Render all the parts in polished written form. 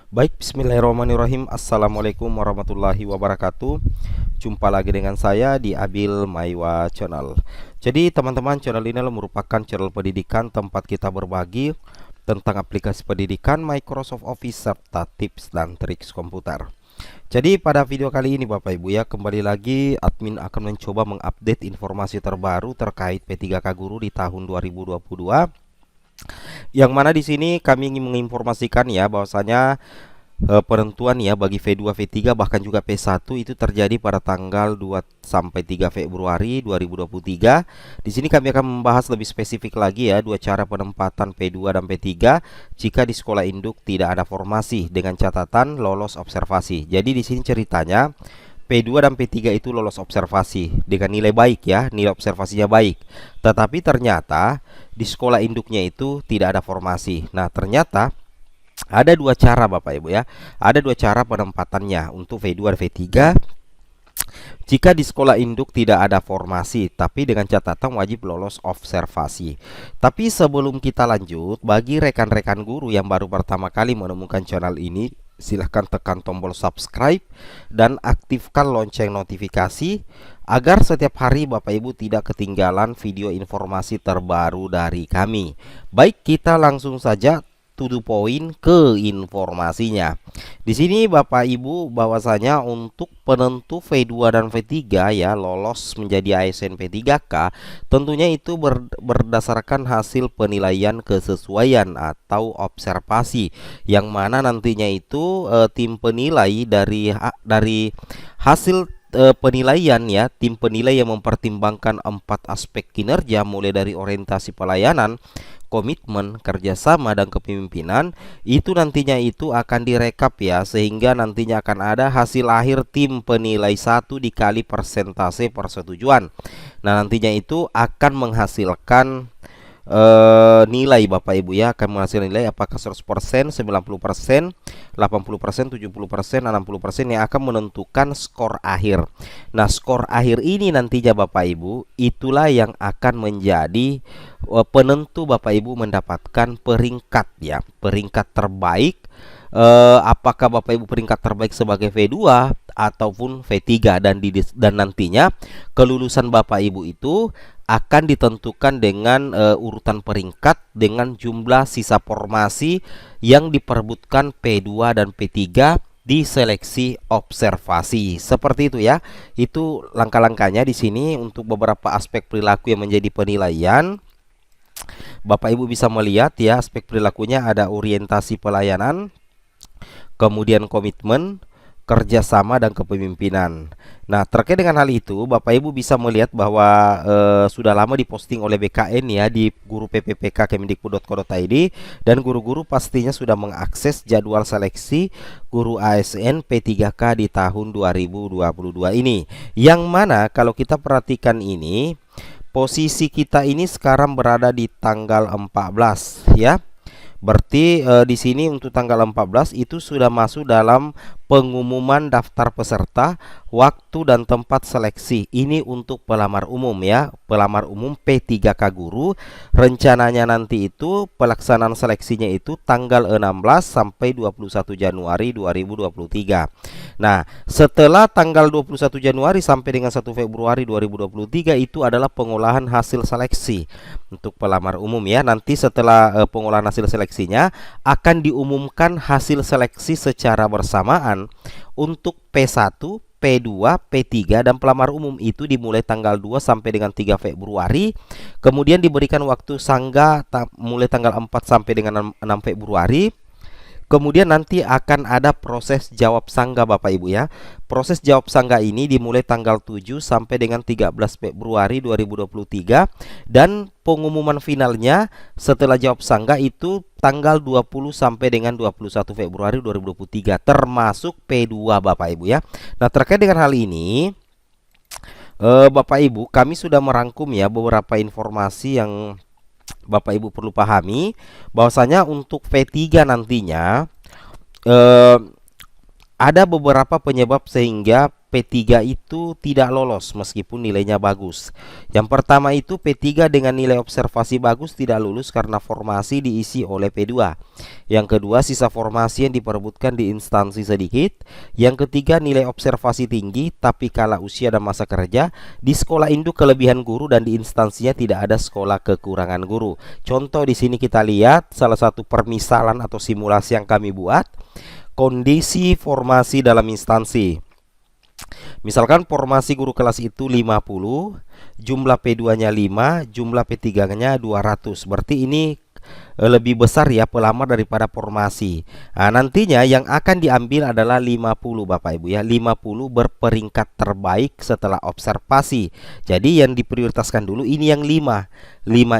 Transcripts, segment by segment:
Baik, bismillahirrahmanirrahim. Assalamualaikum warahmatullahi wabarakatuh. Jumpa lagi dengan saya di Abil Maiwa Channel. Jadi teman-teman, channel ini merupakan channel pendidikan tempat kita berbagi tentang aplikasi pendidikan, Microsoft Office, serta tips dan trik komputer. Jadi pada video kali ini Bapak Ibu ya, kembali lagi admin akan mencoba mengupdate informasi terbaru terkait P3K Guru di tahun 2022. Yang mana di sini kami ingin menginformasikan ya bahwasanya penentuan ya bagi V2, V3 bahkan juga P1 itu terjadi pada tanggal 2 sampai 3 Februari 2023. Di sini kami akan membahas lebih spesifik lagi ya dua cara penempatan P2 dan P3 jika di sekolah induk tidak ada formasi dengan catatan lolos observasi. Jadi di sini ceritanya P2 dan P3 itu lolos observasi dengan nilai baik ya, nilai observasinya baik. Tetapi ternyata di sekolah induknya itu tidak ada formasi. Nah, ternyata ada dua cara Bapak Ibu ya. Ada dua cara penempatannya untuk V2 dan V3 jika di sekolah induk tidak ada formasi, tapi dengan catatan wajib lolos observasi. Tapi sebelum kita lanjut, bagi rekan-rekan guru yang baru pertama kali menemukan channel ini, silahkan tekan tombol subscribe dan aktifkan lonceng notifikasi agar setiap hari Bapak Ibu tidak ketinggalan video informasi terbaru dari kami. Baik, kita langsung saja to the point ke informasinya. Di sini Bapak Ibu bahwasanya untuk penentu V2 dan V3 ya lolos menjadi ASN P3K tentunya itu berdasarkan hasil penilaian kesesuaian atau observasi yang mana nantinya itu tim penilai dari hasil penilaian ya, tim penilai yang mempertimbangkan 4 aspek kinerja mulai dari orientasi pelayanan, komitmen, kerjasama, dan kepemimpinan itu nantinya itu akan direkap ya, sehingga nantinya akan ada hasil akhir tim penilai 1 dikali persentase persetujuan. Nah, nantinya itu akan menghasilkan nilai Bapak Ibu ya, akan menghasilkan nilai apakah 100%, 90%, 80%, 70%, 60% yang akan menentukan skor akhir. Nah, skor akhir ini nantinya Bapak Ibu itulah yang akan menjadi penentu Bapak Ibu mendapatkan peringkat ya, peringkat terbaik. Apakah Bapak Ibu peringkat terbaik sebagai V2 ataupun V3 dan nantinya kelulusan Bapak Ibu itu akan ditentukan dengan urutan peringkat dengan jumlah sisa formasi yang diperebutkan P2 dan P3 di seleksi observasi. Seperti itu ya. Itu langkah-langkahnya di sini untuk beberapa aspek perilaku yang menjadi penilaian. Bapak Ibu bisa melihat ya, aspek perilakunya ada orientasi pelayanan, kemudian komitmen, kerjasama, dan kepemimpinan. Nah, terkait dengan hal itu, Bapak Ibu bisa melihat bahwa sudah lama diposting oleh BKN ya di guru PPPK Kemendikbud.co.id, dan guru-guru pastinya sudah mengakses jadwal seleksi guru ASN P3K di tahun 2022 ini. Yang mana kalau kita perhatikan ini, posisi kita ini sekarang berada di tanggal 14 ya. Berarti di sini untuk tanggal 14 itu sudah masuk dalam pengumuman daftar peserta, waktu dan tempat seleksi. Ini untuk pelamar umum ya, pelamar umum P3K Guru. Rencananya nanti itu pelaksanaan seleksinya itu tanggal 16 sampai 21 Januari 2023. Nah, setelah tanggal 21 Januari sampai dengan 1 Februari 2023 itu adalah pengolahan hasil seleksi untuk pelamar umum ya. Nanti setelah pengolahan hasil seleksinya akan diumumkan hasil seleksi secara bersamaan untuk P1, P2, P3 dan pelamar umum itu dimulai tanggal 2 sampai dengan 3 Februari. Kemudian diberikan waktu sangga mulai tanggal 4 sampai dengan 6 Februari. Kemudian nanti akan ada proses jawab sangga Bapak Ibu ya. Proses jawab sangga ini dimulai tanggal 7 sampai dengan 13 Februari 2023 dan pengumuman finalnya setelah jawab sangga itu tanggal 20 sampai dengan 21 Februari 2023 termasuk P2 Bapak Ibu ya. Nah, terkait dengan hal ini Bapak Ibu, kami sudah merangkum ya beberapa informasi yang Bapak Ibu perlu pahami bahwasanya untuk V3 nantinya ada beberapa penyebab sehingga P3 itu tidak lolos meskipun nilainya bagus. Yang pertama itu P3 dengan nilai observasi bagus tidak lulus karena formasi diisi oleh P2. Yang kedua, sisa formasi yang diperebutkan di instansi sedikit. Yang ketiga, nilai observasi tinggi tapi kala usia dan masa kerja. Di sekolah induk kelebihan guru dan di instansinya tidak ada sekolah kekurangan guru. Contoh di sini kita lihat salah satu permisalan atau simulasi yang kami buat. Kondisi formasi dalam instansi. Misalkan formasi guru kelas itu 50, jumlah P2-nya 5, jumlah P3-nya 200. Berarti ini lebih besar ya pelamar daripada formasi. Nah, nantinya yang akan diambil adalah 50 Bapak Ibu ya. 50 berperingkat terbaik setelah observasi. Jadi yang diprioritaskan dulu ini yang 5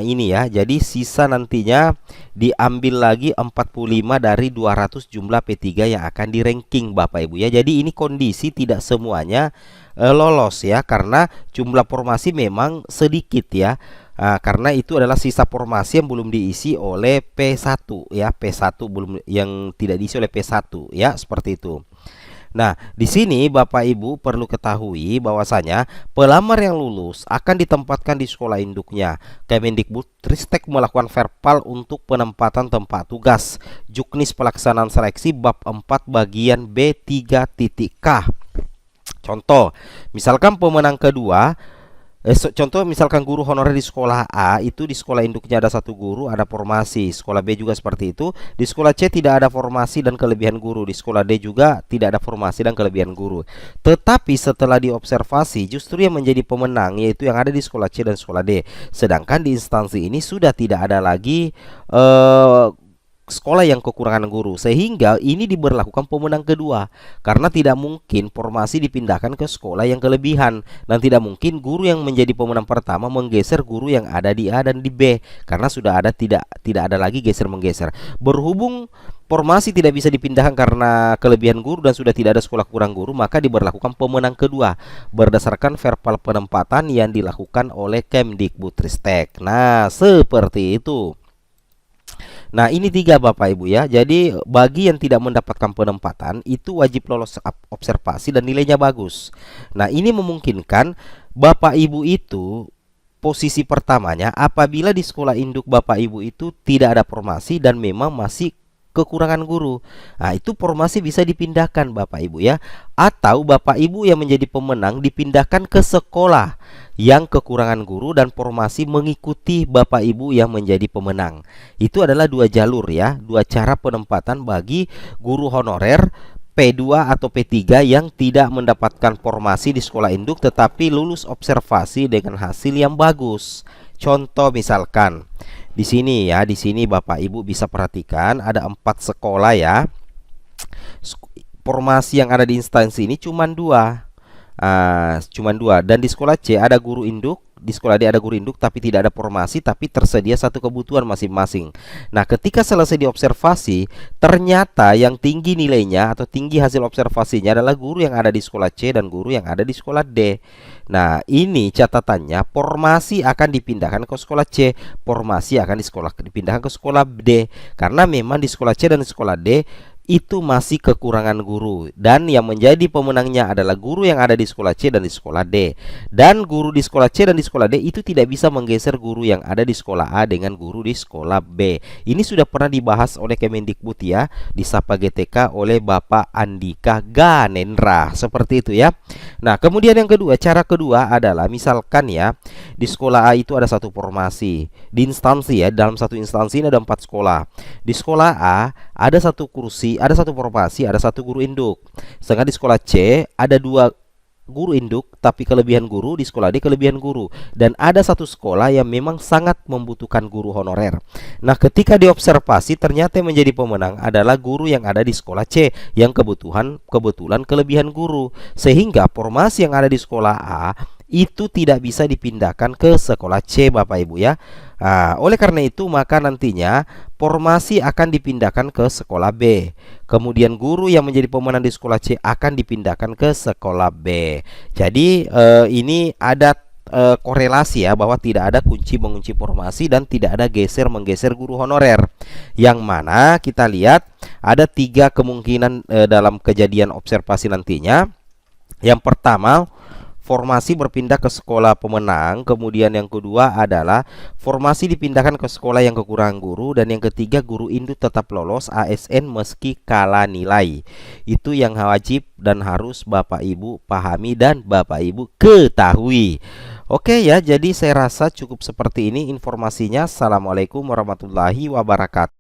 ini ya. Jadi sisa nantinya diambil lagi 45 dari 200 jumlah P3 yang akan di ranking Bapak Ibu ya. Jadi ini kondisi tidak semuanya lolos ya, karena jumlah formasi memang sedikit ya. Karena itu adalah sisa formasi yang belum diisi oleh P1 ya, P1 belum, yang tidak diisi oleh P1 ya, seperti itu. Nah, di sini Bapak Ibu perlu ketahui bahwasanya pelamar yang lulus akan ditempatkan di sekolah induknya. Kemendikbudristek melakukan verbal untuk penempatan tempat tugas. Juknis pelaksanaan seleksi bab 4 bagian B3.K. Contoh, misalkan pemenang kedua, contoh misalkan guru honorer di sekolah A itu di sekolah induknya ada satu guru, ada formasi. Sekolah B juga seperti itu. Di sekolah C tidak ada formasi dan kelebihan guru. Di sekolah D juga tidak ada formasi dan kelebihan guru. Tetapi setelah diobservasi justru yang menjadi pemenang yaitu yang ada di sekolah C dan sekolah D. Sedangkan di instansi ini sudah tidak ada lagi sekolah yang kekurangan guru, sehingga ini diberlakukan pemenang kedua karena tidak mungkin formasi dipindahkan ke sekolah yang kelebihan, dan tidak mungkin guru yang menjadi pemenang pertama menggeser guru yang ada di A dan di B karena sudah ada tidak ada lagi geser menggeser. Berhubung formasi tidak bisa dipindahkan karena kelebihan guru dan sudah tidak ada sekolah kurang guru, maka diberlakukan pemenang kedua berdasarkan verbal penempatan yang dilakukan oleh Kemdikbudristek. Nah, seperti itu. Nah, ini 3 Bapak Ibu ya. Jadi bagi yang tidak mendapatkan penempatan itu wajib lolos observasi dan nilainya bagus. Nah, ini memungkinkan Bapak Ibu itu posisi pertamanya apabila di sekolah induk Bapak Ibu itu tidak ada formasi dan memang masih kekurangan guru. Nah, itu formasi bisa dipindahkan Bapak Ibu ya. Atau Bapak Ibu yang menjadi pemenang dipindahkan ke sekolah yang kekurangan guru dan formasi mengikuti Bapak Ibu yang menjadi pemenang. Itu adalah 2 jalur ya, 2 cara penempatan bagi guru honorer P2 atau P3 yang tidak mendapatkan formasi di sekolah induk tetapi lulus observasi dengan hasil yang bagus. Contoh misalkan di sini ya, di sini Bapak Ibu bisa perhatikan ada 4 sekolah ya. Formasi yang ada di instansi ini cuma 2. Dan di sekolah C ada guru induk, di sekolah D ada guru induk tapi tidak ada formasi, tapi tersedia satu kebutuhan masing-masing. Nah, ketika selesai diobservasi, ternyata yang tinggi nilainya atau tinggi hasil observasinya adalah guru yang ada di sekolah C dan guru yang ada di sekolah D. Nah, ini catatannya, formasi akan dipindahkan ke sekolah C, formasi akan dipindahkan ke sekolah D, karena memang di sekolah C dan di sekolah D itu masih kekurangan guru, dan yang menjadi pemenangnya adalah guru yang ada di sekolah C dan di sekolah D. Dan guru di sekolah C dan di sekolah D itu tidak bisa menggeser guru yang ada di sekolah A dengan guru di sekolah B. Ini sudah pernah dibahas oleh Kemendikbud ya, di Sapa GTK oleh Bapak Andika Ganendra. Seperti itu ya. Nah, kemudian yang kedua, cara kedua adalah misalkan ya, di sekolah A itu ada satu formasi. Di instansi ya, dalam satu instansi ini ada 4 sekolah. Di sekolah A ada satu kursi, ada satu formasi, ada satu guru induk. Sedangkan di sekolah C ada 2 guru induk tapi kelebihan guru, di sekolah D kelebihan guru, dan ada satu sekolah yang memang sangat membutuhkan guru honorer. Nah, ketika diobservasi ternyata yang menjadi pemenang adalah guru yang ada di sekolah C yang kebetulan kelebihan guru, sehingga formasi yang ada di sekolah A itu tidak bisa dipindahkan ke sekolah C Bapak Ibu ya. Oleh karena itu maka nantinya formasi akan dipindahkan ke sekolah B. Kemudian guru yang menjadi pemenang di sekolah C akan dipindahkan ke sekolah B. Jadi ini ada korelasi ya, bahwa tidak ada kunci mengunci formasi dan tidak ada geser menggeser guru honorer. Yang mana kita lihat ada 3 kemungkinan dalam kejadian observasi nantinya. Yang pertama, formasi berpindah ke sekolah pemenang. Kemudian yang kedua adalah formasi dipindahkan ke sekolah yang kekurangan guru. Dan yang ketiga, guru induk tetap lolos ASN meski kalah nilai. Itu yang wajib dan harus Bapak Ibu pahami dan Bapak Ibu ketahui. Oke ya, jadi saya rasa cukup seperti ini informasinya. Assalamualaikum warahmatullahi wabarakatuh.